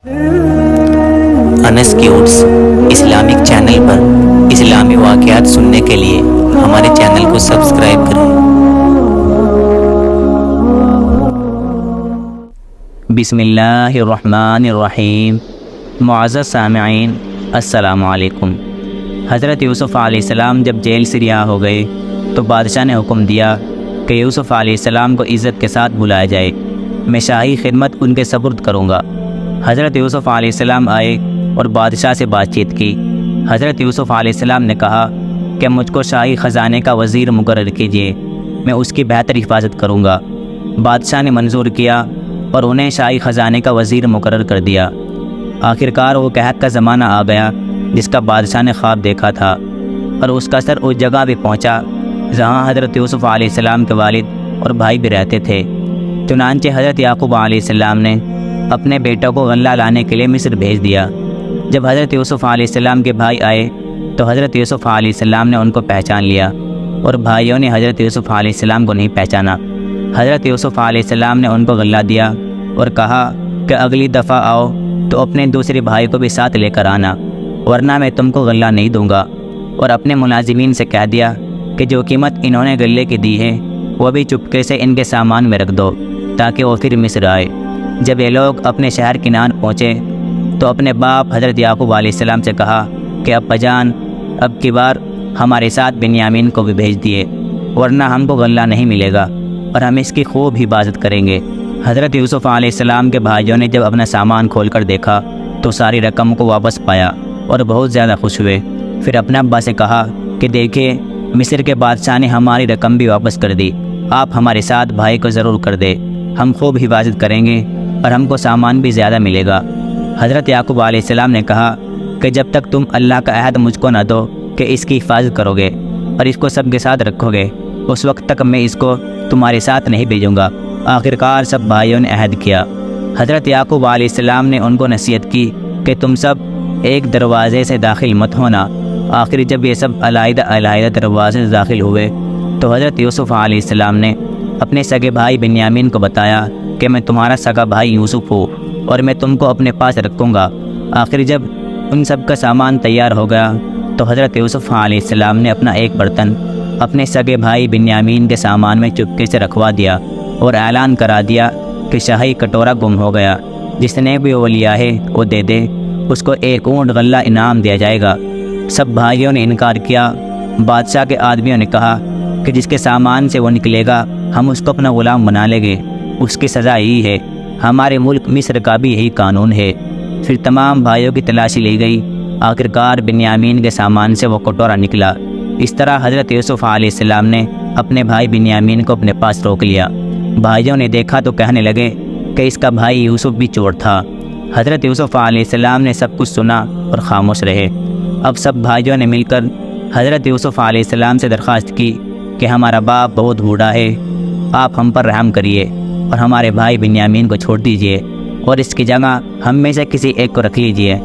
انس کیوٹس Islamic channel پر اسلامی واقعات سننے کے لیے ہمارے چینل کو سبسکرائب کریں۔ بسم اللہ الرحمن الرحیم۔ معزز سامعین، السلام علیکم۔ حضرت یوسف علیہ السلام جب جیل سے رہا ہو گئے تو بادشاہ نے حکم دیا کہ یوسف علیہ السلام کو عزت کے ساتھ بلایا جائے، میں شاہی خدمت ان کے سپرد کروں گا۔ حضرت یوسف علیہ السلام آئے اور بادشاہ سے بات چیت کی۔ حضرت یوسف علیہ السلام نے کہا کہ مجھ کو شاہی خزانے کا وزیر مقرر کیجیے، میں اس کی بہتر حفاظت کروں گا۔ بادشاہ نے منظور کیا اور انہیں شاہی خزانے کا وزیر مقرر کر دیا۔ آخرکار وہ قحط کا زمانہ آ گیا جس کا بادشاہ نے خواب دیکھا تھا، اور اس کا سر اس جگہ بھی پہنچا جہاں حضرت یوسف علیہ السلام کے والد اور بھائی بھی رہتے تھے۔ چنانچہ حضرت یعقوب علیہ السلام نے اپنے بیٹوں کو غلہ لانے کے لیے مصر بھیج دیا۔ جب حضرت یوسف علیہ السلام کے بھائی آئے تو حضرت یوسف علیہ السلام نے ان کو پہچان لیا، اور بھائیوں نے حضرت یوسف علیہ السلام کو نہیں پہچانا۔ حضرت یوسف علیہ السلام نے ان کو غلہ دیا اور کہا کہ اگلی دفعہ آؤ تو اپنے دوسرے بھائی کو بھی ساتھ لے کر آنا، ورنہ میں تم کو غلہ نہیں دوں گا۔ اور اپنے ملازمین سے کہہ دیا کہ جو قیمت انہوں نے غلے کی دی ہے وہ بھی چپکے سے ان کے سامان میں رکھ دو تاکہ وہ پھر مصر آئے۔ جب یہ لوگ اپنے شہر کنعان پہنچے تو اپنے باپ حضرت یعقوب علیہ السلام سے کہا کہ ابا جان، اب کی بار ہمارے ساتھ بنیامین کو بھی بھیج دیے، ورنہ ہم کو غلہ نہیں ملے گا اور ہم اس کی خوب حفاظت کریں گے۔ حضرت یوسف علیہ السلام کے بھائیوں نے جب اپنا سامان کھول کر دیکھا تو ساری رقم کو واپس پایا اور بہت زیادہ خوش ہوئے۔ پھر اپنے ابا سے کہا کہ دیکھیے، مصر کے بادشاہ نے ہماری رقم بھی واپس کر دی، آپ ہمارے ساتھ بھائی کو ضرور کر دے، ہم خوب حفاظت کریں گے اور ہم کو سامان بھی زیادہ ملے گا۔ حضرت یعقوب علیہ السلام نے کہا کہ جب تک تم اللہ کا عہد مجھ کو نہ دو کہ اس کی حفاظت کرو گے اور اس کو سب کے ساتھ رکھو گے، اس وقت تک میں اس کو تمہارے ساتھ نہیں بھیجوں گا۔ آخرکار سب بھائیوں نے عہد کیا۔ حضرت یعقوب علیہ السلام نے ان کو نصیحت کی کہ تم سب ایک دروازے سے داخل مت ہونا۔ آخر جب یہ سب علیحدہ علیحدہ دروازے سے داخل ہوئے تو حضرت یوسف علیہ السلام نے اپنے سگے بھائی بنیامین کو بتایا کہ میں تمہارا سگا بھائی یوسف ہوں اور میں تم کو اپنے پاس رکھوں گا۔ آخر جب ان سب کا سامان تیار ہو گیا تو حضرت یوسف علیہ السلام نے اپنا ایک برتن اپنے سگے بھائی بنیامین کے سامان میں چپکے سے رکھوا دیا اور اعلان کرا دیا کہ شاہی کٹورا گم ہو گیا، جس نے بھی وہ لیا ہے وہ دے دے، اس کو ایک اونٹ غلہ انعام دیا جائے گا۔ سب بھائیوں نے انکار کیا۔ بادشاہ کے آدمیوں نے کہا کہ جس کے سامان سے وہ نکلے گا ہم اس کو اپنا غلام بنا لیں گے، اس کی سزا یہی ہے، ہمارے ملک مصر کا بھی یہی قانون ہے۔ پھر تمام بھائیوں کی تلاشی لی گئی، آخرکار بنیامین کے سامان سے وہ کٹورا نکلا۔ اس طرح حضرت یوسف علیہ السلام نے اپنے بھائی بنیامین کو اپنے پاس روک لیا۔ بھائیوں نے دیکھا تو کہنے لگے کہ اس کا بھائی یوسف بھی چور تھا۔ حضرت یوسف علیہ السلام نے سب کچھ سنا اور خاموش رہے۔ اب سب بھائیوں نے مل کر حضرت یوسف علیہ السلام سے درخواست کی کہ ہمارا باپ بہت بوڑھا ہے، آپ ہم پر رحم کریے اور ہمارے بھائی بنیامین کو چھوڑ دیجیے اور اس کی جگہ ہم میں سے کسی ایک کو رکھ لیجیے۔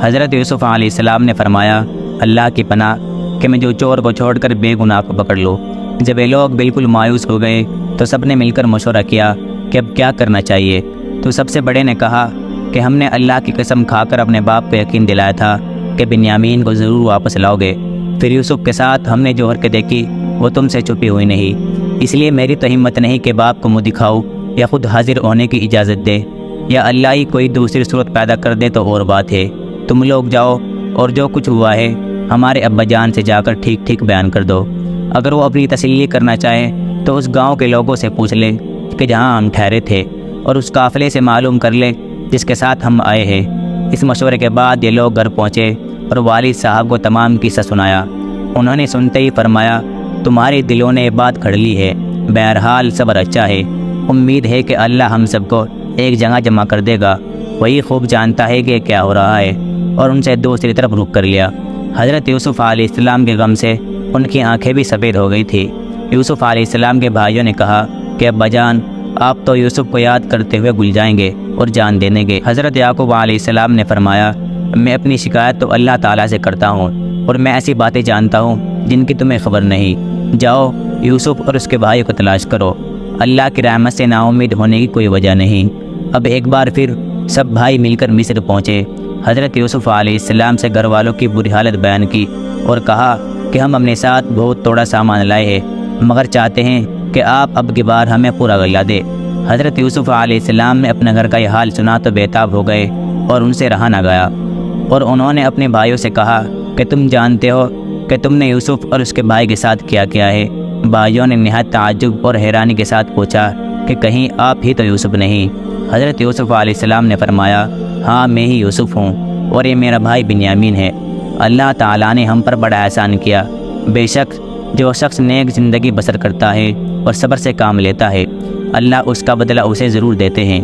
حضرت یوسف علیہ السلام نے فرمایا، اللہ کی پناہ کہ میں جو چور کو چھوڑ کر بے گناہ کو پکڑ لوں۔ جب یہ لوگ بالکل مایوس ہو گئے تو سب نے مل کر مشورہ کیا کہ اب کیا کرنا چاہیے۔ تو سب سے بڑے نے کہا کہ ہم نے اللہ کی قسم کھا کر اپنے باپ کو یقین دلایا تھا کہ بنیامین کو ضرور واپس لاؤ گے، پھر یوسف کے ساتھ ہم نے جو حرکت دیکھی وہ تم سے چھپی ہوئی نہیں، اس لیے میری تو ہمت نہیں کہ باپ کو منہ دکھاؤ یا خود حاضر ہونے کی اجازت دے، یا اللہ ہی کوئی دوسری صورت پیدا کر دے تو اور بات ہے۔ تم لوگ جاؤ اور جو کچھ ہوا ہے ہمارے ابا جان سے جا کر ٹھیک ٹھیک بیان کر دو۔ اگر وہ اپنی تسلی کرنا چاہے تو اس گاؤں کے لوگوں سے پوچھ لے کہ جہاں ہم ٹھہرے تھے، اور اس قافلے سے معلوم کر لے جس کے ساتھ ہم آئے ہیں۔ اس مشورے کے بعد یہ لوگ گھر پہنچے اور والد صاحب کو تمام قصہ سنایا۔ انہوں نے سنتے ہی فرمایا، تمہارے دلوں نے یہ بات گھڑ لی ہے، بہرحال صبر اچھا ہے، امید ہے کہ اللہ ہم سب کو ایک جگہ جمع کر دے گا، وہی خوب جانتا ہے کہ کیا ہو رہا ہے۔ اور ان سے دوسری طرف رخ کر لیا۔ حضرت یوسف علیہ السلام کے غم سے ان کی آنکھیں بھی سفید ہو گئی تھی۔ یوسف علیہ السلام کے بھائیوں نے کہا کہ ابا جان، آپ تو یوسف کو یاد کرتے ہوئے گل جائیں گے اور جان دینے گے۔ حضرت یعقوب علیہ السلام نے فرمایا، میں اپنی شکایت تو اللہ تعالیٰ سے کرتا ہوں اور میں ایسی باتیں جانتا ہوں جن کی تمہیں خبر نہیں۔ جاؤ یوسف اور اس کے بھائی کو تلاش کرو، اللہ کی رحمت سے نا امید ہونے کی کوئی وجہ نہیں۔ اب ایک بار پھر سب بھائی مل کر مصر پہنچے۔ حضرت یوسف علیہ السلام سے گھر والوں کی بری حالت بیان کی اور کہا کہ ہم اپنے ساتھ بہت تھوڑا سامان لائے ہیں، مگر چاہتے ہیں کہ آپ اب کی بار ہمیں پورا گھلا دیں۔ حضرت یوسف علیہ السلام نے اپنے گھر کا یہ حال سنا تو بےتاب ہو گئے اور ان سے رہا نہ گیا، اور انہوں نے اپنے بھائیوں سے کہا کہ تم جانتے ہو کہ تم نے یوسف اور اس کے بھائی کے ساتھ کیا ہے۔ بھائیوں نے نہایت تعجب اور حیرانی کے ساتھ پوچھا کہ کہیں آپ ہی تو یوسف نہیں؟ حضرت یوسف علیہ السلام نے فرمایا، ہاں میں ہی یوسف ہوں، اور یہ میرا بھائی بنیامین ہے۔ اللہ تعالیٰ نے ہم پر بڑا احسان کیا۔ بے شک جو شخص نیک زندگی بسر کرتا ہے اور صبر سے کام لیتا ہے، اللہ اس کا بدلہ اسے ضرور دیتے ہیں۔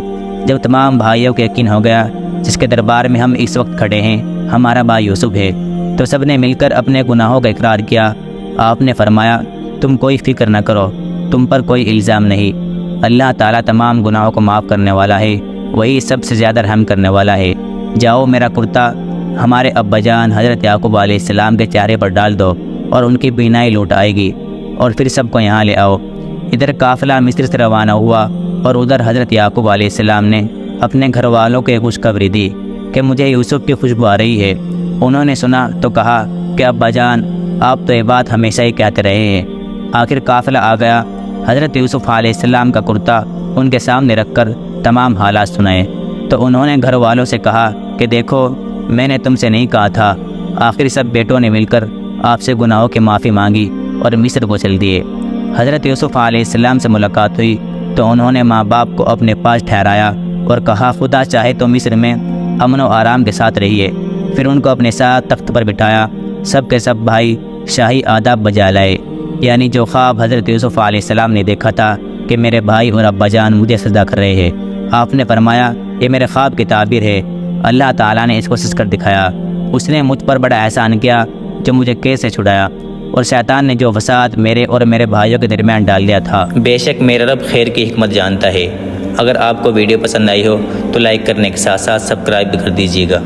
جب تمام بھائیوں کو یقین ہو گیا جس کے دربار میں ہم اس وقت کھڑے ہیں ہمارا بھائی یوسف ہے، تو سب نے مل کر اپنے گناہوں کا اقرار کیا۔ آپ نے فرمایا، تم کوئی فکر نہ کرو، تم پر کوئی الزام نہیں۔ اللہ تعالیٰ تمام گناہوں کو معاف کرنے والا ہے، وہی سب سے زیادہ رحم کرنے والا ہے۔ جاؤ میرا کرتا ہمارے ابا جان حضرت یعقوب علیہ السلام کے چہرے پر ڈال دو اور ان کی بینائی لوٹ آئے گی، اور پھر سب کو یہاں لے آؤ۔ ادھر قافلہ مصر سے روانہ ہوا اور ادھر حضرت یعقوب علیہ السلام نے اپنے گھر والوں کو خوشخبری دی کہ مجھے یوسف کی خوشبو آ رہی ہے۔ انہوں نے سنا تو کہا کہ ابا جان آپ تو یہ بات ہمیشہ ہی کہتے رہے ہیں۔ آخر قافلہ آ گیا۔ حضرت یوسف علیہ السلام کا کرتا ان کے سامنے رکھ کر تمام حالات سنائے تو انہوں نے گھر والوں سے کہا کہ دیکھو میں نے تم سے نہیں کہا تھا۔ آخر سب بیٹوں نے مل کر آپ سے گناہوں کی معافی مانگی اور مصر کو چل دیے۔ حضرت یوسف علیہ السلام سے ملاقات ہوئی تو انہوں نے ماں باپ کو اپنے پاس ٹھہرایا اور کہا خدا چاہے تو مصر میں امن و آرام کے ساتھ رہیے۔ پھر ان کو اپنے ساتھ تخت پر بٹھایا۔ سب کے سب بھائی شاہی آداب بجا لائے، یعنی جو خواب حضرت یوسف علیہ السلام نے دیکھا تھا کہ میرے بھائی اور ابا جان مجھے سجدہ کر رہے ہیں، آپ نے فرمایا یہ میرے خواب کی تعبیر ہے، اللہ تعالیٰ نے اس کو سچ کر دکھایا۔ اس نے مجھ پر بڑا احسان کیا جو مجھے قید سے چھڑایا، اور شیطان نے جو فساد میرے اور میرے بھائیوں کے درمیان ڈال دیا تھا۔ بے شک میرا رب خیر کی حکمت جانتا ہے۔ اگر آپ کو ویڈیو پسند آئی ہو تو لائک کرنے کے ساتھ ساتھ سبسکرائب بھی کر دیجیے گا۔